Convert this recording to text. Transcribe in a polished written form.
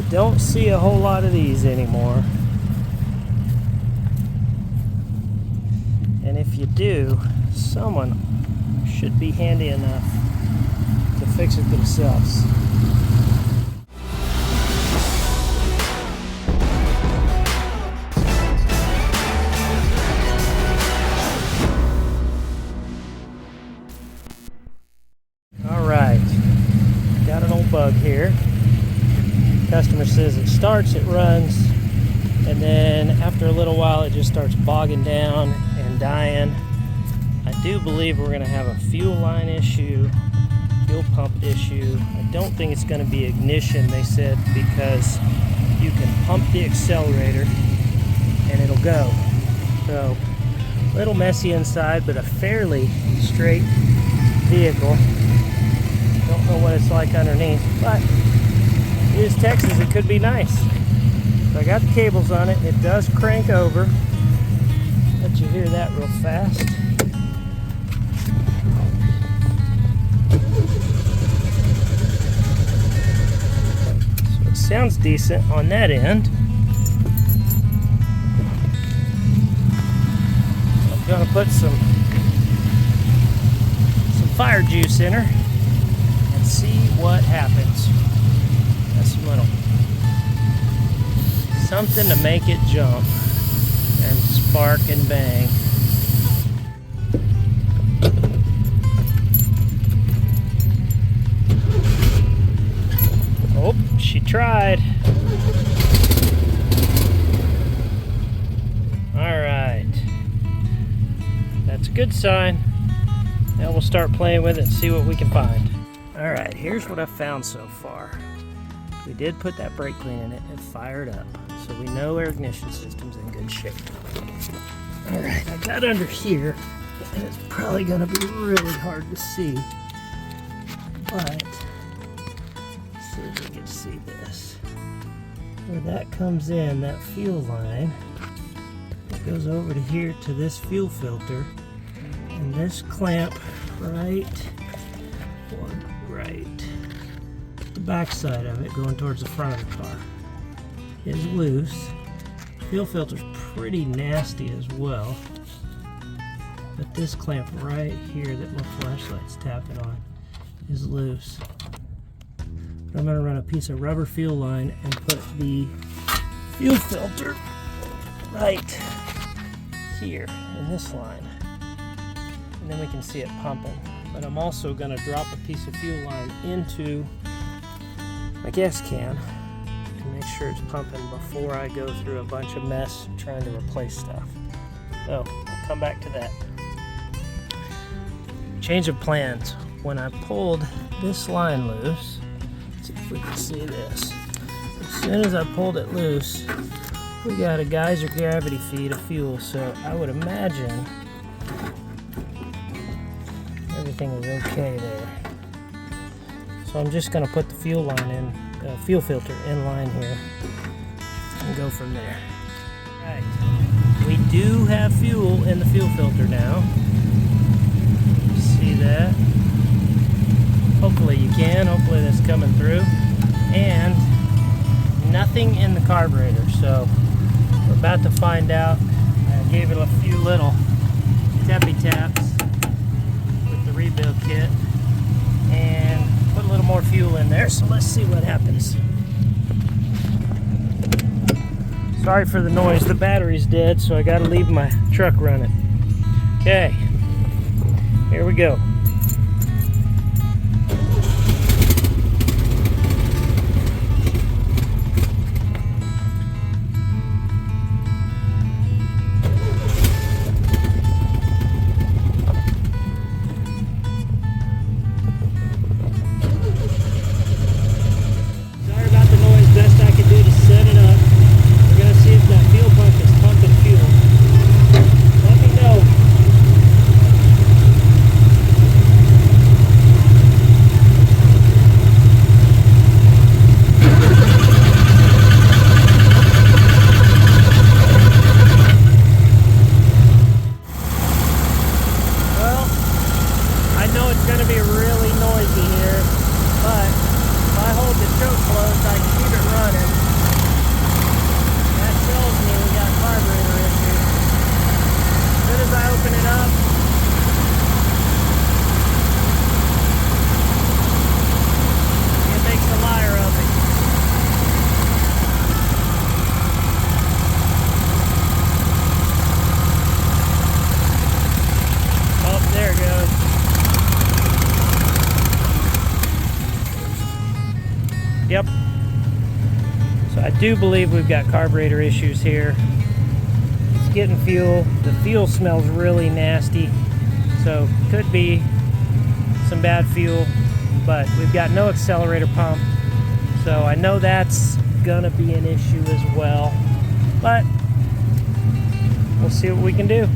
You don't see a whole lot of these anymore. And if you do, someone should be handy enough to fix it themselves. Alright, got an old bug here. Customer says it starts, it runs, and then after a little while it just starts bogging down and dying. I do believe we're going to have a fuel line issue, fuel pump issue. I don't think it's going to be ignition, they said, because you can pump the accelerator and it'll go. So, a little messy inside, but a fairly straight vehicle. Don't know what it's like underneath, but it is Texas, it could be nice. So I got the cables on it. It does crank over. Let you hear that real fast. So it sounds decent on that end. I'm gonna put some fire juice in her and see what happens. That's a little something to make it jump and spark and bang. Oh, she tried. Alright. That's a good sign. Now we'll start playing with it and see what we can find. Alright, here's what I've found so far. We did put that brake clean in it. It fired up. So we know our ignition system's in good shape. Alright, I got under here, and it's probably going to be really hard to see. But, let's see if we can see this. Where that comes in, that fuel line, it goes over to here to this fuel filter. And this clamp right, the back side of it going towards the front of the car is loose. Fuel filter's pretty nasty as well, but this clamp right here that my flashlight's tapping on is loose. But I'm going to run a piece of rubber fuel line and put the fuel filter right here in this line, and then we can see it pumping. But I'm also going to drop a piece of fuel line into my gas can and make sure it's pumping before I go through a bunch of mess trying to replace stuff. So, I'll come back to that. Change of plans. When I pulled this line loose, let's see if we can see this. As soon as I pulled it loose, we got a geyser gravity feed of fuel, so I would imagine everything is okay there. So I'm just going to put the fuel line in, fuel filter in line here, and go from there. Alright, we do have fuel in the fuel filter now. See that? Hopefully you can. Hopefully that's coming through. And nothing in the carburetor. So we're about to find out. I gave it a few little tappy taps with the rebuild kit and put a little more fuel in there. So let's see what happens. Sorry for the noise. The battery's dead, so I got to leave my truck running. Okay, here we go. Yep. So I do believe we've got carburetor issues here. It's getting fuel. The fuel smells really nasty. So could be some bad fuel, but we've got no accelerator pump. So I know that's gonna be an issue as well. But we'll see what we can do.